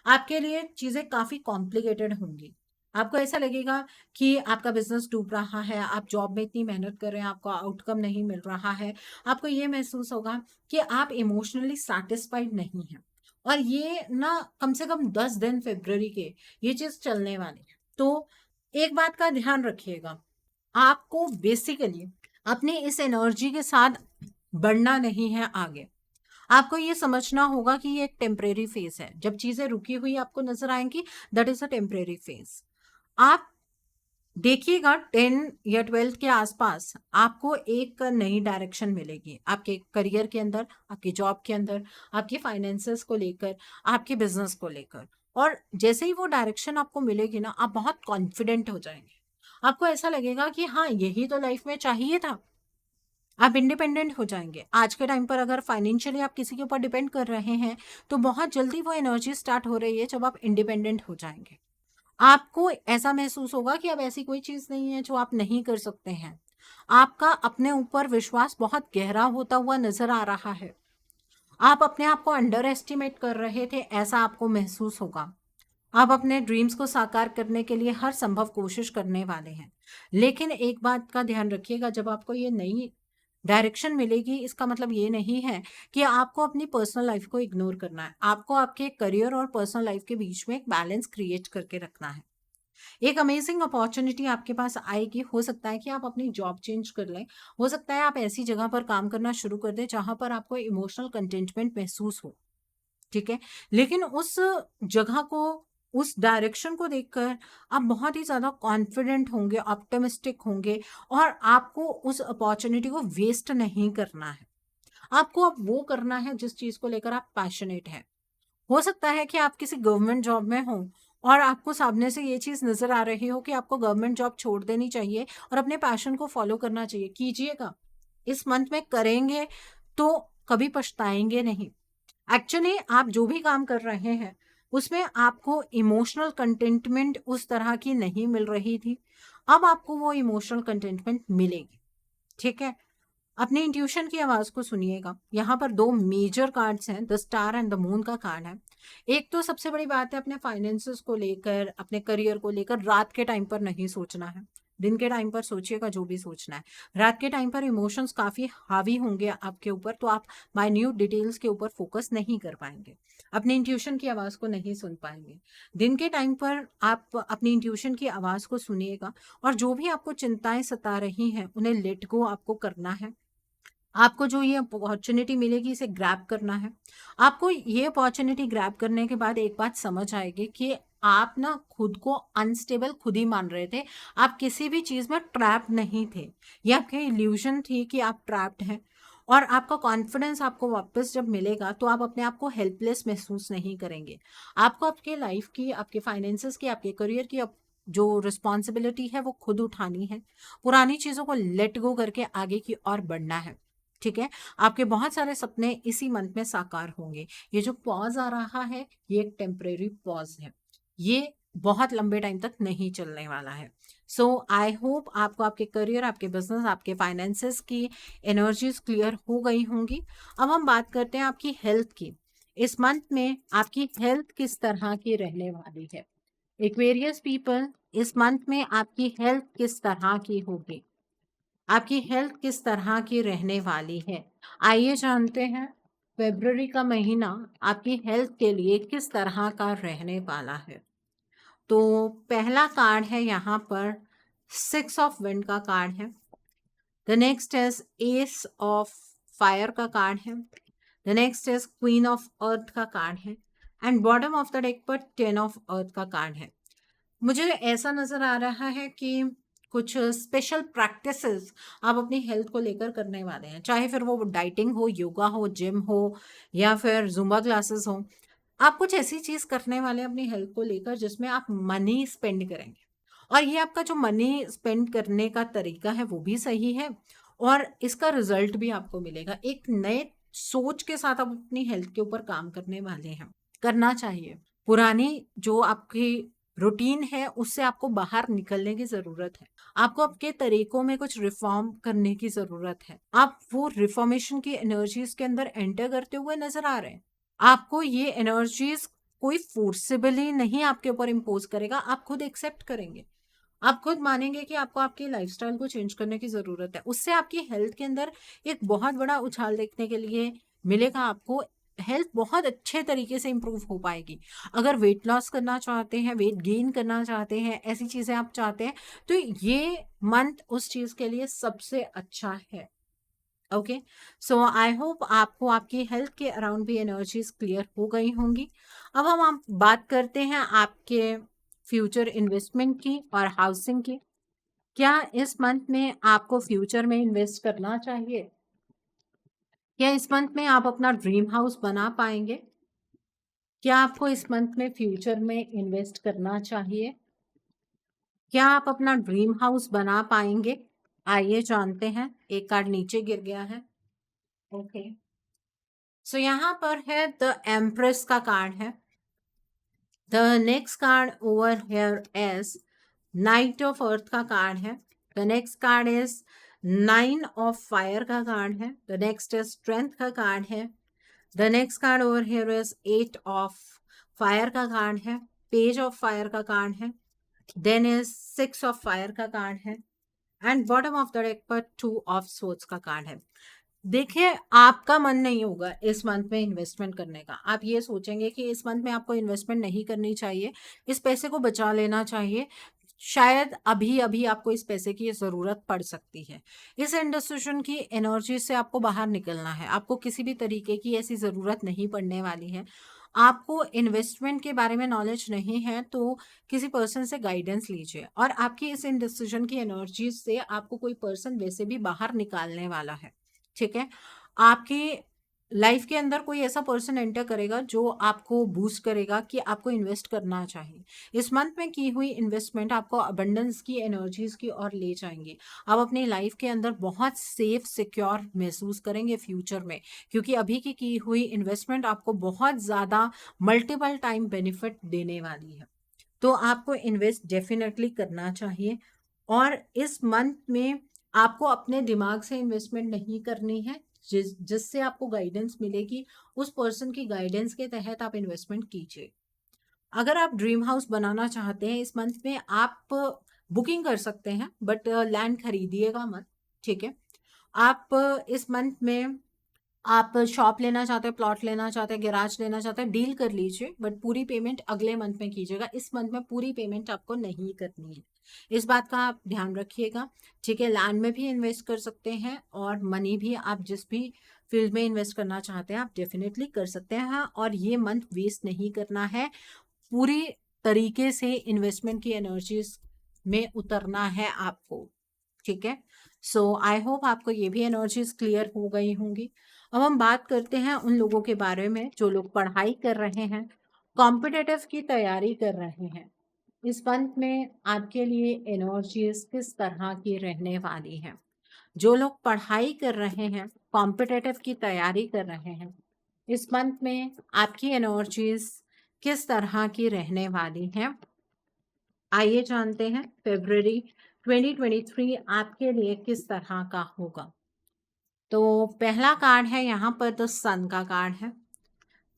आपके लिए चीजें काफी कॉम्प्लिकेटेड होंगी। आपको ऐसा लगेगा कि आपका बिजनेस डूब रहा है, आप जॉब में इतनी मेहनत कर रहे हैं, आपको आउटकम नहीं मिल रहा है। आपको ये महसूस होगा कि आप इमोशनली सेटिस्फाइड नहीं हैं। और ये ना कम से कम 10 दिन फरवरी के ये चीज चलने वाली है। तो एक बात का ध्यान रखिएगा, आपको बेसिकली अपनी इस एनर्जी के साथ बढ़ना नहीं है आगे। आपको ये समझना होगा कि ये एक टेम्परेरी फेज है। जब चीजें रुकी हुई आपको नजर आएंगी, that is a temporary phase. आप देखिएगा 10 या 12 के आसपास आपको एक नई डायरेक्शन मिलेगी आपके करियर के अंदर, आपकी जॉब के अंदर, आपके फाइनेंसेस को लेकर, आपके बिजनेस को लेकर। और जैसे ही वो डायरेक्शन आपको मिलेगी ना, आप बहुत कॉन्फिडेंट हो जाएंगे। आपको ऐसा लगेगा कि हाँ, यही तो लाइफ में चाहिए था। आप इंडिपेंडेंट हो जाएंगे। आज के टाइम पर अगर फाइनेंशियली आप किसी के ऊपर डिपेंड कर रहे हैं, तो बहुत जल्दी वो एनर्जी स्टार्ट हो रही है जब आप इंडिपेंडेंट हो जाएंगे। आपको ऐसा महसूस होगा कि अब ऐसी कोई चीज नहीं है जो आप नहीं कर सकते हैं। आपका अपने ऊपर विश्वास बहुत गहरा होता हुआ नजर आ रहा है। आप अपने आप को अंडर एस्टिमेट कर रहे थे, ऐसा आपको महसूस होगा। आप अपने ड्रीम्स को साकार करने के लिए हर संभव कोशिश करने वाले हैं। लेकिन एक बात का ध्यान रखिएगा, जब आपको ये नई डायरेक्शन मिलेगी, इसका मतलब ये नहीं है कि आपको अपनी पर्सनल लाइफ को इग्नोर करना है। आपको आपके करियर और पर्सनल लाइफ के बीच में एक बैलेंस क्रिएट करके रखना है। एक अमेजिंग अपॉर्चुनिटी आपके पास आएगी। हो सकता है कि आप अपनी जॉब चेंज कर लें, हो सकता है आप ऐसी जगह पर काम करना शुरू कर दें जहां पर आपको इमोशनल कंटेंटमेंट महसूस हो, ठीक है। लेकिन उस जगह को, उस डायरेक्शन को देखकर आप बहुत ही ज्यादा कॉन्फिडेंट होंगे, ऑप्टिमिस्टिक होंगे। और आपको उस अपॉर्चुनिटी को वेस्ट नहीं करना है। आपको अब वो करना है जिस चीज को लेकर आप पैशनेट हैं। हो सकता है कि आप किसी गवर्नमेंट जॉब में हो और आपको सामने से ये चीज नजर आ रही हो कि आपको गवर्नमेंट जॉब छोड़ देनी चाहिए और अपने पैशन को फॉलो करना चाहिए। कीजिएगा, इस मंथ में करेंगे तो कभी पछताएंगे नहीं। एक्चुअली आप जो भी काम कर रहे हैं उसमें आपको इमोशनल कंटेंटमेंट उस तरह की नहीं मिल रही थी, अब आपको वो इमोशनल कंटेंटमेंट मिलेगी, ठीक है। अपने इंट्यूशन की आवाज को सुनिएगा। यहाँ पर दो मेजर कार्ड्स हैं, the star and the moon का कार्ड है। एक तो सबसे बड़ी बात है, अपने फाइनेंसेस को लेकर, अपने करियर को लेकर रात के टाइम पर नहीं सोचना है। दिन के टाइम पर सोचिएगा जो भी सोचना है। रात के टाइम पर इमोशंस काफी हावी होंगे आपके ऊपर, तो आप माइन्यूट डिटेल्स के ऊपर फोकस नहीं कर पाएंगे, अपनी इंट्यूशन की आवाज को नहीं सुन पाएंगे। दिन के टाइम पर आप अपनी इंट्यूशन की आवाज को सुनिएगा और जो भी आपको चिंताएं सता रही हैं उन्हें लेट गो आपको करना है। आपको जो ये अपॉर्चुनिटी मिलेगी इसे ग्रैब करना है। आपको ये अपॉर्चुनिटी ग्रैब करने के बाद एक बात समझ आएगी कि आप ना खुद को अनस्टेबल खुद ही मान रहे थे। आप किसी भी चीज में ट्रैप नहीं थे। ये आपकी इल्यूजन थी कि आप ट्रैप्ड हैं। और आपका कॉन्फिडेंस आपको वापस जब मिलेगा तो आप अपने आप को हेल्पलेस महसूस नहीं करेंगे। आपको आपके लाइफ की, आपके फाइनेंसेस की, आपके करियर की जो रिस्पॉन्सिबिलिटी है वो खुद उठानी है। पुरानी चीजों को लेट गो करके आगे की ओर बढ़ना है, ठीक है। आपके बहुत सारे सपने इसी मंथ में साकार होंगे। ये जो पॉज आ रहा है ये एक टेम्परेरी पॉज है, ये बहुत लंबे टाइम तक नहीं चलने वाला है। सो आई होप आपको आपके करियर, आपके बिजनेस, आपके फाइनेंसेस की एनर्जीज क्लियर हो गई होंगी। अब हम बात करते हैं आपकी हेल्थ की। इस मंथ में आपकी हेल्थ किस तरह की रहने वाली है? एक्वेरियस पीपल, इस मंथ में आपकी हेल्थ किस तरह की होगी? आपकी हेल्थ किस तरह की रहने वाली है? आइए जानते हैं फरवरी का महीना आपकी हेल्थ के लिए किस तरह का रहने वाला है। तो पहला कार्ड है यहाँ पर 6 ऑफ विंड का कार्ड है। The next is S of fire का कार्ड है। The next is queen of earth का कार्ड है। And bottom of the deck पर 10 ऑफ अर्थ का कार्ड है। मुझे ऐसा नजर आ रहा है कि कुछ स्पेशल प्रैक्टिसेस आप अपनी हेल्थ को लेकर करने वाले हैं, चाहे फिर वो डाइटिंग हो, योगा हो, जिम हो, या फिर जुम्बा क्लासेस हो। आप कुछ ऐसी चीज करने वाले हैं अपनी हेल्थ को लेकर जिसमें आप मनी स्पेंड करेंगे। और ये आपका जो मनी स्पेंड करने का तरीका है वो भी सही है और इसका रिजल्ट भी आपको मिलेगा। एक नए सोच के साथ आप अपनी हेल्थ के ऊपर काम करने वाले हैं, करना चाहिए। पुरानी जो आपकी रूटीन है उससे आपको बाहर निकलने की जरूरत है। आपको आपके तरीकों में कुछ रिफॉर्म करने की जरूरत है। आप वो रिफॉर्मेशन की एनर्जीज के अंदर एंटर करते हुए नजर आ रहे हैं। आपको ये एनर्जीज कोई फोर्सिबली नहीं आपके ऊपर इम्पोज करेगा, आप खुद एक्सेप्ट करेंगे। आप खुद मानेंगे कि आपको आपकी लाइफस्टाइल को चेंज करने की जरूरत है। उससे आपकी हेल्थ के अंदर एक बहुत बड़ा उछाल देखने के लिए मिलेगा। आपको हेल्थ बहुत अच्छे तरीके से इंप्रूव हो पाएगी। अगर वेट लॉस करना चाहते हैं, वेट गेन करना चाहते हैं, ऐसी चीजें आप चाहते हैं, तो ये मंथ उस चीज के लिए सबसे अच्छा है। ओके, सो आई होप आपको आपकी हेल्थ के अराउंड भी एनर्जीज क्लियर हो गई होंगी। अब हम आप बात करते हैं आपके फ्यूचर इन्वेस्टमेंट की और हाउसिंग की। क्या इस मंथ में आपको फ्यूचर में इन्वेस्ट करना चाहिए? क्या इस मंथ में आप अपना ड्रीम हाउस बना पाएंगे? क्या आपको इस मंथ में फ्यूचर में इन्वेस्ट करना चाहिए? क्या आप अपना ड्रीम हाउस बना पाएंगे? आइए जानते हैं। एक कार्ड नीचे गिर गया है। ओके, सो यहाँ पर है द एम्प्रेस का कार्ड है। The next card over here is night of earth का कार्ड है। The next card is 9 of fire का कार्ड है। द नेक्स्ट इज स्ट्रेंथ का कार्ड है। The next card over here is 8 of fire का card है। Page of fire का card है। देन इज 6 ऑफ फायर का कार्ड है। And bottom of the deck पर 2 ऑफ सोर्ड्स का कार्ड है। देखिए, आपका मन नहीं होगा इस मंथ में इन्वेस्टमेंट करने का। आप ये सोचेंगे कि इस मंथ में आपको इन्वेस्टमेंट नहीं करनी चाहिए, इस पैसे को बचा लेना चाहिए, शायद अभी अभी आपको इस पैसे की ज़रूरत पड़ सकती है। इस इंडिसिजन की एनर्जी से आपको बाहर निकलना है। आपको किसी भी तरीके की ऐसी ज़रूरत नहीं पड़ने वाली है। आपको इन्वेस्टमेंट के बारे में नॉलेज नहीं है तो किसी पर्सन से गाइडेंस लीजिए। और आपकी इस इंडिसिजन की एनर्जी से आपको कोई पर्सन वैसे भी बाहर निकालने वाला है। ठीक है, आपकी लाइफ के अंदर कोई ऐसा पर्सन एंटर करेगा जो आपको बूस्ट करेगा कि आपको इन्वेस्ट करना चाहिए। इस मंथ में की हुई इन्वेस्टमेंट आपको अबंडेंस की एनर्जीज की ओर ले जाएंगे। आप अपनी लाइफ के अंदर बहुत सेफ सिक्योर महसूस करेंगे फ्यूचर में, क्योंकि अभी की हुई इन्वेस्टमेंट आपको बहुत ज़्यादा मल्टीपल टाइम बेनिफिट देने वाली है। तो आपको इन्वेस्ट डेफिनेटली करना चाहिए। और इस मंथ में आपको अपने दिमाग से इन्वेस्टमेंट नहीं करनी है। जिससे आपको गाइडेंस मिलेगी, उस पर्सन की गाइडेंस के तहत आप इन्वेस्टमेंट कीजिए। अगर आप ड्रीम हाउस बनाना चाहते हैं इस मंथ में, आप बुकिंग कर सकते हैं, बट लैंड खरीदिएगा मत। ठीक है, आप इस मंथ में आप शॉप लेना चाहते हैं, प्लॉट लेना चाहते हैं, गैराज लेना चाहते हैं, डील कर लीजिए, बट पूरी पेमेंट अगले मंथ में कीजिएगा। इस मंथ में पूरी पेमेंट आपको नहीं करनी है। इस बात का आप ध्यान रखिएगा। ठीक है, लैंड में भी इन्वेस्ट कर सकते हैं और मनी भी आप जिस भी फील्ड में इन्वेस्ट करना चाहते हैं आप डेफिनेटली कर सकते हैं। और ये मंथ वेस्ट नहीं करना है, पूरी तरीके से इन्वेस्टमेंट की एनर्जीज में उतरना है आपको। ठीक है, सो आई होप आपको ये भी एनर्जीज क्लियर हो गई होंगी। अब हम बात करते हैं उन लोगों के बारे में जो लोग पढ़ाई कर रहे हैं, कॉम्पिटिटिव की तैयारी कर रहे हैं। इस मंथ में आपके लिए एनर्जीज किस तरह की रहने वाली हैं? जो लोग पढ़ाई कर रहे हैं, कॉम्पिटिटिव की तैयारी कर रहे हैं, इस मंथ में आपकी एनर्जीज किस तरह की रहने वाली हैं? आइए जानते हैं फरवरी 2023 आपके लिए किस तरह का होगा। तो पहला कार्ड है यहाँ पर द सन का कार्ड है।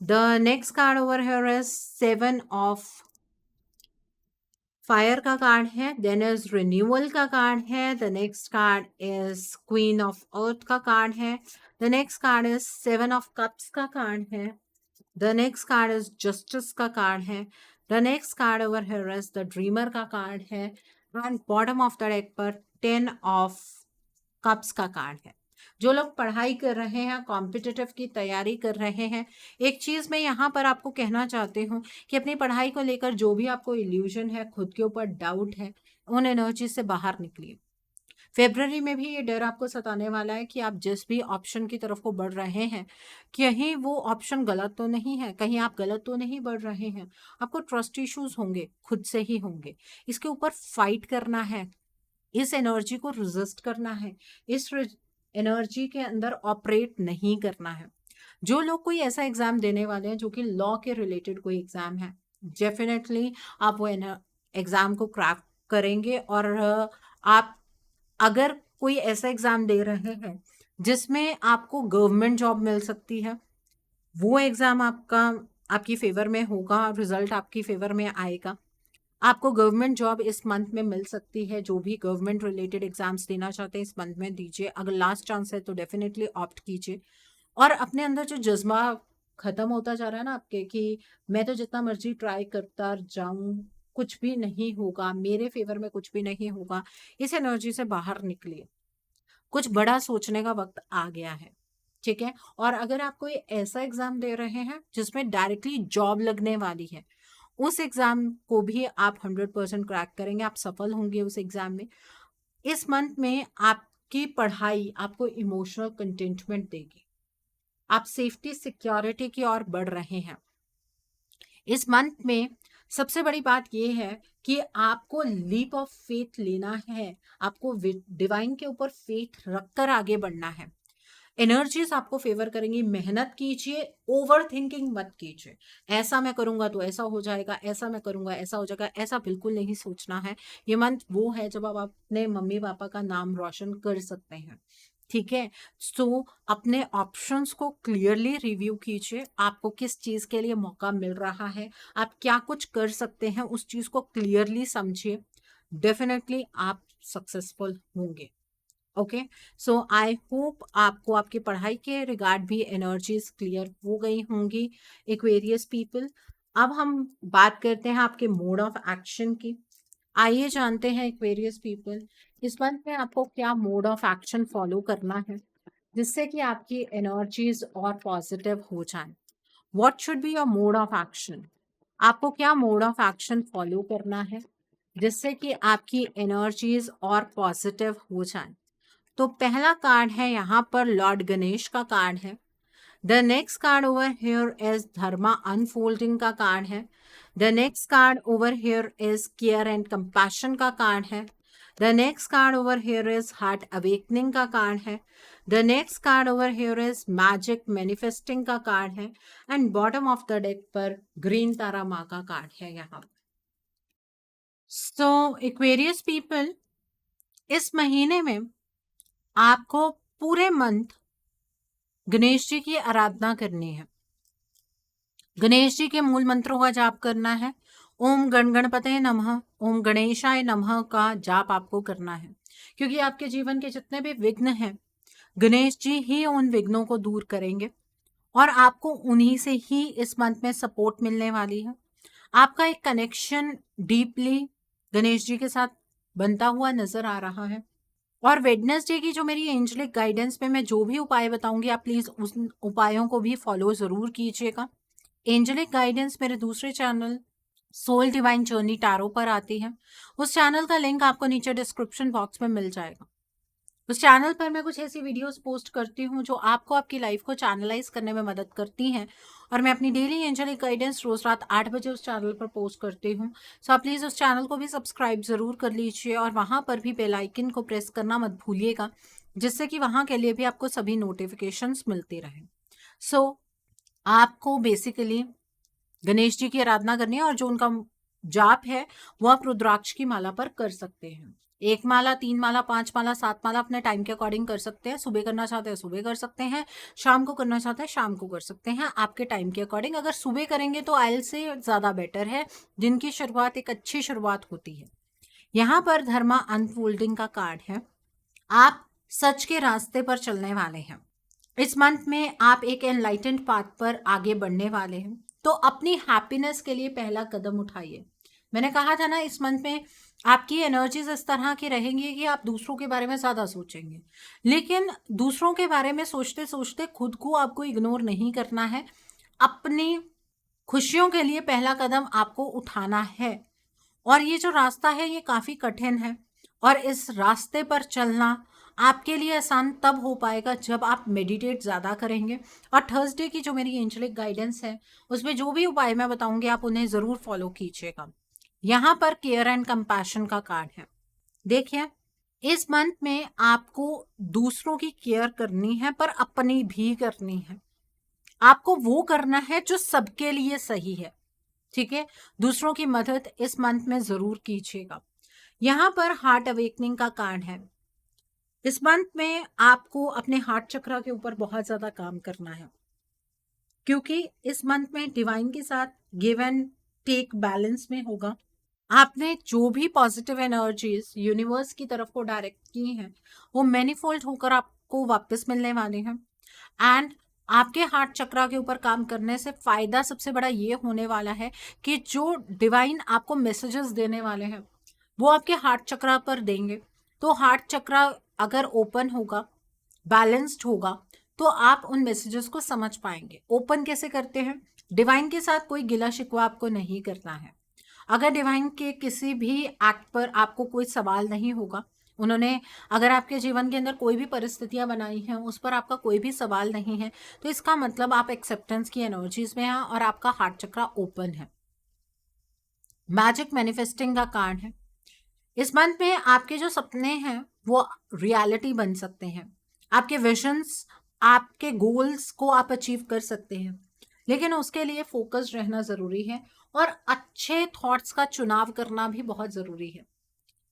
The next card over here is 7 of fire का कार्ड है। देन इज रिन्यूअल का कार्ड है। The next card is queen of earth का कार्ड है। The next card is 7 of cups का कार्ड है। The next card is justice का card है। The next card over here is the dreamer का card है। And bottom of the deck पर 10 of cups का कार्ड है। जो लोग पढ़ाई कर रहे हैं, कॉम्पिटिटिव की तैयारी कर रहे हैं, एक चीज़ मैं यहाँ पर आपको कहना चाहती हूँ कि अपनी पढ़ाई को लेकर जो भी आपको इल्यूजन है, खुद के ऊपर डाउट है, उन एनर्जी से बाहर निकलिए। फेब्रवरी में भी ये डर आपको सताने वाला है कि आप जिस भी ऑप्शन की तरफ को बढ़ रहे हैं, कहीं वो ऑप्शन गलत तो नहीं है, कहीं आप गलत तो नहीं बढ़ रहे हैं। आपको ट्रस्ट इश्यूज होंगे, खुद से ही होंगे। इसके ऊपर फाइट करना है, इस एनर्जी को रेजिस्ट करना है, इस एनर्जी के अंदर ऑपरेट नहीं करना है। जो लोग कोई ऐसा एग्जाम देने वाले हैं जो कि लॉ के रिलेटेड कोई एग्जाम है, डेफिनेटली आप वो एग्ज़ाम को क्रैक करेंगे। और आप अगर कोई ऐसा एग्ज़ाम दे रहे हैं जिसमें आपको गवर्नमेंट जॉब मिल सकती है, वो एग्ज़ाम आपकी फ़ेवर में होगा, रिज़ल्ट आपकी फ़ेवर में आएगा। आपको गवर्नमेंट जॉब इस मंथ में मिल सकती है। जो भी गवर्नमेंट रिलेटेड एग्ज़ाम्स देना चाहते हैं इस मंथ में दीजिए। अगर लास्ट चांस है तो डेफ़िनेटली ऑप्ट कीजिए। और अपने अंदर जो जज़्बा ख़त्म होता जा रहा है ना आपके, कि मैं तो जितना मर्ज़ी ट्राई करता जाऊँ, कुछ भी नहीं होगा, मेरे फ़ेवर में कुछ भी नहीं होगा, इस एनर्जी से बाहर निकलिए। कुछ बड़ा सोचने का वक्त आ गया है, ठीक है? और अगर आप कोई ऐसा एग्जाम दे रहे हैं जिसमें डायरेक्टली जॉब लगने वाली है, उस एग्जाम को भी आप 100% क्रैक करेंगे, आप सफल होंगे उस एग्जाम में। इस मंथ में आपकी पढ़ाई आपको इमोशनल कंटेंटमेंट देगी। आप सेफ्टी सिक्योरिटी की ओर बढ़ रहे हैं। इस मंथ में सबसे बड़ी बात यह है कि आपको लीप ऑफ फेथ लेना है। आपको डिवाइन के ऊपर फेथ रखकर आगे बढ़ना है। एनर्जीज आपको फेवर करेंगी। मेहनत कीजिए, ओवर थिंकिंग मत कीजिए। ऐसा मैं करूंगा तो ऐसा हो जाएगा, ऐसा मैं करूंगा ऐसा हो जाएगा, ऐसा बिल्कुल नहीं सोचना है। ये मंथ वो है जब आप अपने मम्मी पापा का नाम रोशन कर सकते हैं, ठीक है? सो अपने ऑप्शंस को क्लियरली रिव्यू कीजिए। आपको किस चीज के लिए मौका मिल रहा है, आप क्या कुछ कर सकते हैं, उस चीज को क्लियरली समझिए। डेफिनेटली आप सक्सेसफुल होंगे। ओके, सो आई होप आपको आपकी पढ़ाई के रिगार्ड भी एनर्जीज क्लियर हो गई होंगी, एक्वेरियस पीपल। अब हम बात करते हैं आपके मोड ऑफ एक्शन की। आइए जानते हैं एक्वेरियस पीपल, इस मंथ में आपको क्या मोड ऑफ एक्शन फॉलो करना है जिससे कि आपकी एनर्जीज और पॉजिटिव हो जाए। What should be your mode of action? आपको क्या मोड ऑफ एक्शन फॉलो करना है जिससे कि आपकी एनर्जीज और पॉजिटिव हो जाए। तो पहला कार्ड है यहाँ पर लॉर्ड गणेश का कार्ड है। The next card over here is Dharma unfolding का कार्ड है। The next card over here is care and compassion का कार्ड है। The next card over here is heart awakening का कार्ड है। The next card over here is magic manifesting का card है। And bottom of the deck पर green तारा माँ का card है यहाँ। सो एक्वेरियस पीपल, इस महीने में आपको पूरे मंथ गणेश जी की आराधना करनी है। गणेश जी के मूल मंत्रों का जाप करना है। ओम गण गणपते नमः, ओम गणेशाय नमः का जाप आपको करना है, क्योंकि आपके जीवन के जितने भी विघ्न हैं गणेश जी ही उन विघ्नों को दूर करेंगे और आपको उन्हीं से ही इस मंथ में सपोर्ट मिलने वाली है। आपका एक कनेक्शन डीपली गणेश जी के साथ बनता हुआ नजर आ रहा है। और वेडनेसडे की जो मेरी एंजलिक गाइडेंस में मैं जो भी उपाय बताऊंगी, आप प्लीज उस उपायों को भी फॉलो जरूर कीजिएगा। एंजलिक गाइडेंस मेरे दूसरे channel Soul Divine Journey Tarot पर आती है। उस चैनल का लिंक आपको नीचे डिस्क्रिप्शन बॉक्स में मिल जाएगा। उस चैनल पर मैं कुछ ऐसी वीडियोस पोस्ट करती हूँ जो आपको आपकी लाइफ को चैनलाइज करने में मदद करती हैं। और मैं अपनी डेली एंजलिक गाइडेंस रोज रात 8 बजे उस चैनल पर पोस्ट करती हूँ। सो आप प्लीज़ उस चैनल को भी सब्सक्राइब ज़रूर कर लीजिए और वहाँ पर भी बेल आइकन को प्रेस करना मत भूलिएगा, जिससे कि वहाँ के लिए भी आपको सभी नोटिफिकेशंस मिलते रहें। सो आपको बेसिकली गणेश जी की आराधना करनी है और जो उनका जाप है वो आप रुद्राक्ष की माला पर कर सकते हैं। 1 माला, 3 माला, 5 माला, 7 माला अपने टाइम के अकॉर्डिंग कर सकते हैं। सुबह करना चाहते हैं सुबह कर सकते हैं, शाम को करना चाहते हैं शाम को कर सकते हैं, आपके टाइम के अकॉर्डिंग। अगर सुबह करेंगे तो आयल से ज़्यादा बेटर है। दिन की शुरुआत एक अच्छी शुरुआत होती है। यहाँ पर धर्मा अनफोल्डिंग का कार्ड है। आप सच के रास्ते पर चलने वाले हैं। इस मंथ में आप एक एनलाइटेंड पाथ पर आगे बढ़ने वाले हैं। तो अपनी हैप्पीनेस के लिए पहला कदम उठाइए। मैंने कहा था ना, इस मंथ में आपकी एनर्जीज इस तरह की रहेंगी कि आप दूसरों के बारे में ज़्यादा सोचेंगे, लेकिन दूसरों के बारे में सोचते सोचते खुद को आपको इग्नोर नहीं करना है। अपनी खुशियों के लिए पहला कदम आपको उठाना है। और ये जो रास्ता है ये काफ़ी कठिन है और इस रास्ते पर चलना आपके लिए आसान तब हो पाएगा जब आप मेडिटेट ज़्यादा करेंगे। और थर्सडे की जो मेरी एंजलिक गाइडेंस है उसमें जो भी उपाय मैं बताऊंगी आप उन्हें ज़रूर फॉलो कीजिएगा। यहाँ पर केयर एंड कंपैशन का कार्ड है। देखिए, इस मंथ में आपको दूसरों की केयर करनी है पर अपनी भी करनी है। आपको वो करना है जो सबके लिए सही है, ठीक है, दूसरों की मदद इस मंथ में जरूर कीजिएगा। यहाँ पर हार्ट अवेकनिंग का कार्ड है। इस मंथ में आपको अपने हार्ट चक्र के ऊपर बहुत ज्यादा काम करना है, क्योंकि इस मंथ में डिवाइन के साथ गिव एंड टेक बैलेंस में होगा। आपने जो भी पॉजिटिव एनर्जीज यूनिवर्स की तरफ को डायरेक्ट की हैं वो मैनीफोल्ड होकर आपको वापस मिलने वाले हैं। एंड आपके हार्ट चक्र के ऊपर काम करने से फायदा सबसे बड़ा ये होने वाला है कि जो डिवाइन आपको मैसेजेस देने वाले हैं वो आपके हार्ट चक्र पर देंगे। तो हार्ट चक्र अगर ओपन होगा, बैलेंस्ड होगा, तो आप उन मैसेजेस को समझ पाएंगे। ओपन कैसे करते हैं? डिवाइन के साथ कोई गिला शिकवा आपको नहीं करना है। अगर डिवाइन के किसी भी एक्ट पर आपको कोई सवाल नहीं होगा, उन्होंने अगर आपके जीवन के अंदर कोई भी परिस्थितियां बनाई हैं उस पर आपका कोई भी सवाल नहीं है, तो इसका मतलब आप एक्सेप्टेंस की एनर्जीज में हैं और आपका हार्ट चक्र ओपन है। मैजिक मैनिफेस्टिंग का कार्ड है। इस मंथ में आपके जो सपने हैं वो रियलिटी बन सकते हैं। आपके विजन्स, आपके गोल्स को आप अचीव कर सकते हैं, लेकिन उसके लिए फोकस्ड रहना जरूरी है और अच्छे थॉट्स का चुनाव करना भी बहुत जरूरी है।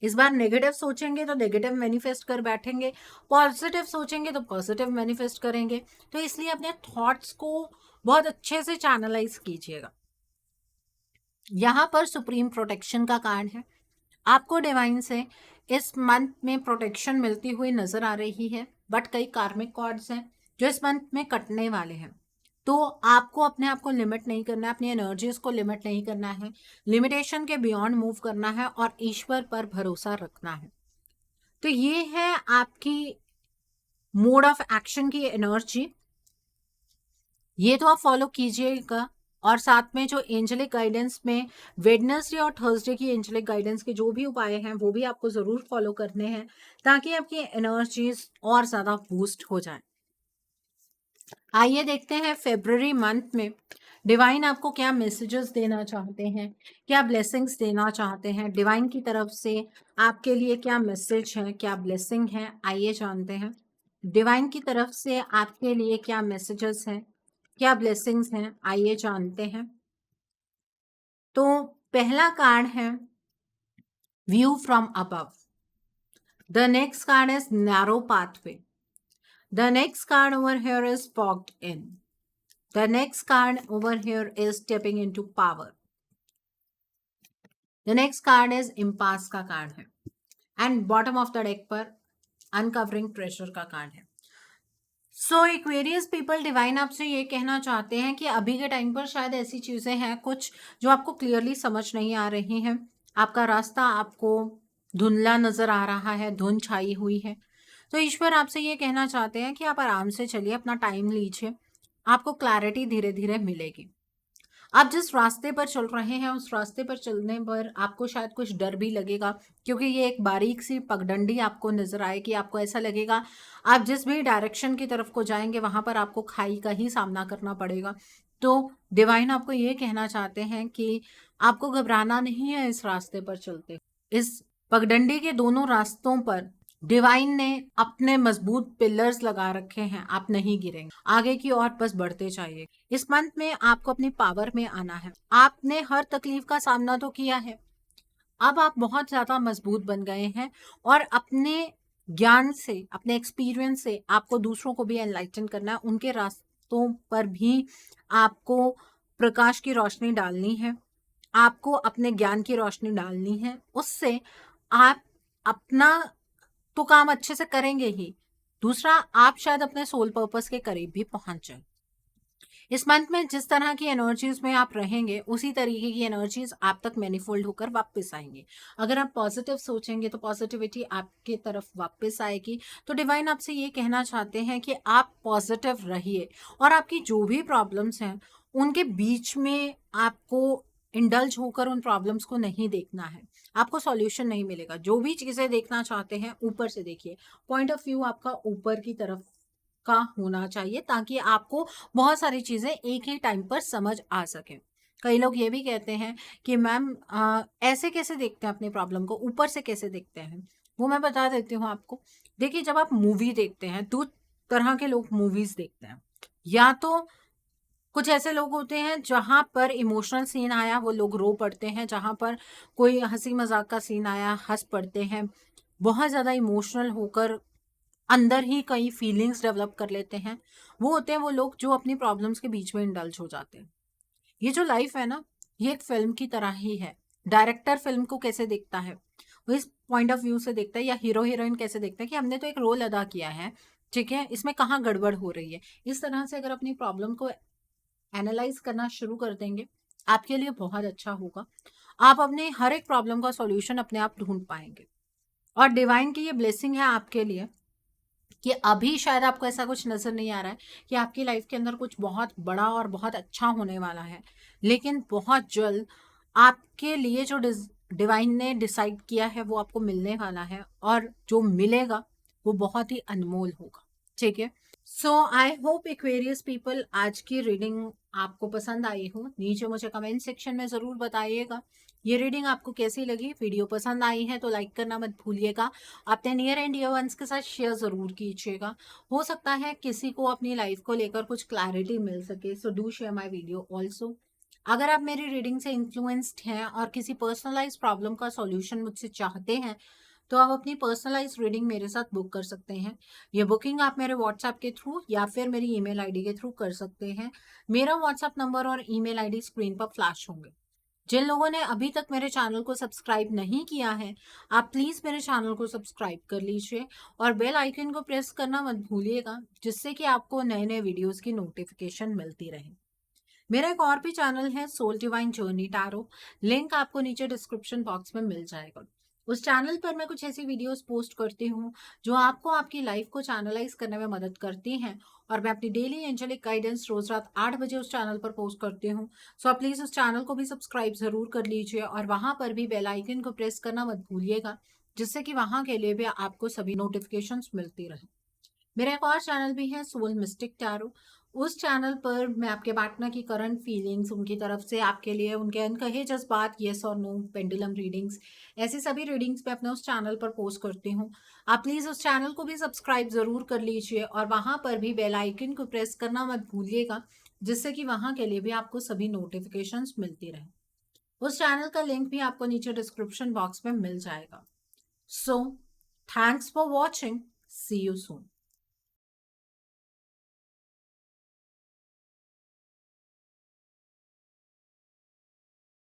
इस बार नेगेटिव सोचेंगे तो नेगेटिव मैनिफेस्ट कर बैठेंगे, पॉजिटिव सोचेंगे तो पॉजिटिव मैनिफेस्ट करेंगे। तो इसलिए अपने थॉट्स को बहुत अच्छे से चैनलाइज कीजिएगा। यहाँ पर सुप्रीम प्रोटेक्शन का कार्ड है। आपको डिवाइन से इस मंथ में प्रोटेक्शन मिलती हुई नजर आ रही है, बट कई कार्मिक कॉर्ड्स हैं जो इस मंथ में कटने वाले हैं। तो आपको अपने आप को लिमिट नहीं करना है, अपनी एनर्जीज को लिमिट नहीं करना है, लिमिटेशन के बियॉन्ड मूव करना है और ईश्वर पर भरोसा रखना है। तो ये है आपकी मोड ऑफ एक्शन की एनर्जी, ये तो आप फॉलो कीजिएगा। और साथ में जो एंजेलिक गाइडेंस में वेडनेसडे और थर्सडे की एंजेलिक गाइडेंस के जो भी उपाय हैं वो भी आपको जरूर फॉलो करने हैं, ताकि आपकी एनर्जीज और ज्यादा बूस्ट हो जाए। आइए देखते हैं फरवरी मंथ में डिवाइन आपको क्या मैसेजेस देना चाहते हैं, क्या ब्लेसिंग्स देना चाहते हैं। डिवाइन की तरफ से आपके लिए क्या मैसेज है, क्या ब्लेसिंग है, आइए जानते हैं। डिवाइन की तरफ से आपके लिए क्या मैसेजेस हैं, क्या ब्लेसिंग्स हैं, आइए जानते हैं। तो पहला कार्ड है view from above. The next card is narrow pathway. The next card over here is forged in. The next card over here is stepping into power. The next card is impasse का card है। And bottom of the deck पर uncovering pressure का card है। सो Aquarius people, divine आपसे ये कहना चाहते हैं कि अभी के टाइम पर शायद ऐसी चीज़ें हैं कुछ जो आपको क्लियरली समझ नहीं आ रही हैं। आपका रास्ता आपको धुंधला नजर आ रहा है, धुंध छाई हुई है। तो ईश्वर आपसे ये कहना चाहते हैं कि आप आराम से चलिए, अपना टाइम लीजिए, आपको क्लैरिटी धीरे धीरे मिलेगी। आप जिस रास्ते पर चल रहे हैं उस रास्ते पर चलने पर आपको शायद कुछ डर भी लगेगा, क्योंकि ये एक बारीक सी पगडंडी आपको नजर आएगी। आपको ऐसा लगेगा आप जिस भी डायरेक्शन की तरफ को जाएंगे वहां पर आपको खाई का ही सामना करना पड़ेगा। तो डिवाइन आपको ये कहना चाहते हैं कि आपको घबराना नहीं है। इस रास्ते पर चलते, इस पगडंडी के दोनों रास्तों पर डिवाइन ने अपने मजबूत पिलर्स लगा रखे हैं, आप नहीं गिरेंगे, आगे की ओर बस बढ़ते जाइए। इस मंथ में आपको अपनी पावर में आना है। आपने हर तकलीफ का सामना तो किया है, अब आप बहुत ज्यादा मजबूत बन गए हैं और अपने ज्ञान से, अपने एक्सपीरियंस से आपको दूसरों को भी एनलाइटन करना है। उनके रास्तों पर भी आपको प्रकाश की रोशनी डालनी है, आपको अपने ज्ञान की रोशनी डालनी है। उससे आप अपना तो काम अच्छे से करेंगे ही, दूसरा आप शायद अपने सोल पर्पस के करीब भी पहुंच जाए। इस मंथ में जिस तरह की एनर्जीज में आप रहेंगे उसी तरीके की एनर्जीज आप तक मैनिफोल्ड होकर वापस आएंगे। अगर आप पॉजिटिव सोचेंगे तो पॉजिटिविटी आपके तरफ वापस आएगी। तो डिवाइन आपसे ये कहना चाहते हैं कि आप पॉजिटिव रहिए और आपकी जो भी प्रॉब्लम्स हैं उनके बीच में आपको इंडल्ज होकर उन प्रॉब्लम्स को नहीं देखना है, आपको सॉल्यूशन नहीं मिलेगा। जो भी चीजें देखना चाहते हैं ऊपर से देखिए, पॉइंट ऑफ व्यू आपका ऊपर की तरफ का होना चाहिए, ताकि आपको बहुत सारी चीजें एक ही टाइम पर समझ आ सके। कई लोग ये भी कहते हैं कि मैम ऐसे कैसे देखते हैं अपनी प्रॉब्लम को, ऊपर से कैसे देखते हैं, वो मैं बता देती हूँ आपको। देखिए, जब आप मूवी देखते हैं, दो तरह के लोग मूवीज देखते हैं। या तो कुछ ऐसे लोग होते हैं जहाँ पर इमोशनल सीन आया वो लोग रो पड़ते हैं, जहाँ पर कोई हंसी मजाक का सीन आया हंस पड़ते हैं, बहुत ज़्यादा इमोशनल होकर अंदर ही कई फीलिंग्स डेवलप कर लेते हैं। वो होते हैं वो लोग जो अपनी प्रॉब्लम्स के बीच में इंडल्ज हो जाते हैं। ये जो लाइफ है ना, ये एक फिल्म की तरह ही है। डायरेक्टर फिल्म को कैसे देखता है, वो इस पॉइंट ऑफ व्यू से देखता है, या हीरो हीरोइन कैसे देखता है कि हमने तो एक रोल अदा किया है, ठीक है, इसमें कहाँ गड़बड़ हो रही है। इस तरह से अगर अपनी प्रॉब्लम को एनालाइज करना शुरू कर देंगे, आपके लिए बहुत अच्छा होगा। आप अपने हर एक प्रॉब्लम का सॉल्यूशन अपने आप ढूंढ पाएंगे। और डिवाइन की ये ब्लेसिंग है आपके लिए कि अभी शायद आपको ऐसा कुछ नजर नहीं आ रहा है कि आपकी लाइफ के अंदर कुछ बहुत बड़ा और बहुत अच्छा होने वाला है, लेकिन बहुत जल्द आपके लिए जो डिवाइन ने डिसाइड किया है वो आपको मिलने वाला है, और जो मिलेगा वो बहुत ही अनमोल होगा, ठीक है। सो आई होप एक्वेरियस पीपल आज की रीडिंग आपको पसंद आई हो। नीचे मुझे कमेंट सेक्शन में ज़रूर बताइएगा ये रीडिंग आपको कैसी लगी। वीडियो पसंद आई है तो लाइक करना मत भूलिएगा। अपने नियर एंड डियर वंस के साथ शेयर ज़रूर कीजिएगा। हो सकता है किसी को अपनी लाइफ को लेकर कुछ क्लैरिटी मिल सके, so do share my video also. अगर आप मेरी रीडिंग से इन्फ्लुएंस्ड हैं और किसी पर्सनलाइज प्रॉब्लम का सॉल्यूशन मुझसे चाहते हैं, तो आप अपनी पर्सनलाइज रीडिंग मेरे साथ बुक कर सकते हैं। ये बुकिंग आप मेरे व्हाट्सएप के थ्रू या फिर मेरी ईमेल आईडी के थ्रू कर सकते हैं। मेरा व्हाट्सएप नंबर और ईमेल आईडी स्क्रीन पर फ्लैश होंगे। जिन लोगों ने अभी तक मेरे चैनल को सब्सक्राइब नहीं किया है, आप प्लीज़ मेरे चैनल को सब्सक्राइब कर लीजिए और बेल आइकन को प्रेस करना मत भूलिएगा, जिससे कि आपको नए नए वीडियोस की नोटिफिकेशन मिलती रहे। मेरा एक और भी चैनल है Soul Divine Journey Tarot, link आपको नीचे डिस्क्रिप्शन बॉक्स में मिल जाएगा। उस चैनल पर मैं कुछ ऐसी वीडियोस पोस्ट करती हूँ जो आपको आपकी लाइफ को चैनलाइज करने में मदद करती हैं, और मैं अपनी डेली एंजेलिक गाइडेंस रोज रात 8 बजे उस चैनल पर पोस्ट करती हूँ। सो आप प्लीज़ उस चैनल को भी सब्सक्राइब ज़रूर कर लीजिए और वहाँ पर भी बेल आइकन को प्रेस करना मत भूलिएगा, जिससे कि वहाँ के लिए भी आपको सभी नोटिफिकेशंस मिलती रहे। मेरा एक और चैनल भी है सोल मिस्टिक टैरो। उस चैनल पर मैं आपके पार्टनर की करंट फीलिंग्स, उनकी तरफ से आपके लिए उनके अनकहे जज्बात, येस और नो, पेंडुलम रीडिंग्स, ऐसी सभी रीडिंग्स मैं अपने उस चैनल पर पोस्ट करती हूँ। आप प्लीज़ उस चैनल को भी सब्सक्राइब ज़रूर कर लीजिए और वहाँ पर भी बेल आइकन को प्रेस करना मत भूलिएगा, जिससे कि वहाँ के लिए भी आपको सभी नोटिफिकेशंस मिलती रहे। उस चैनल का लिंक भी आपको नीचे डिस्क्रिप्शन बॉक्स में मिल जाएगा। So thanks for watching, see you soon.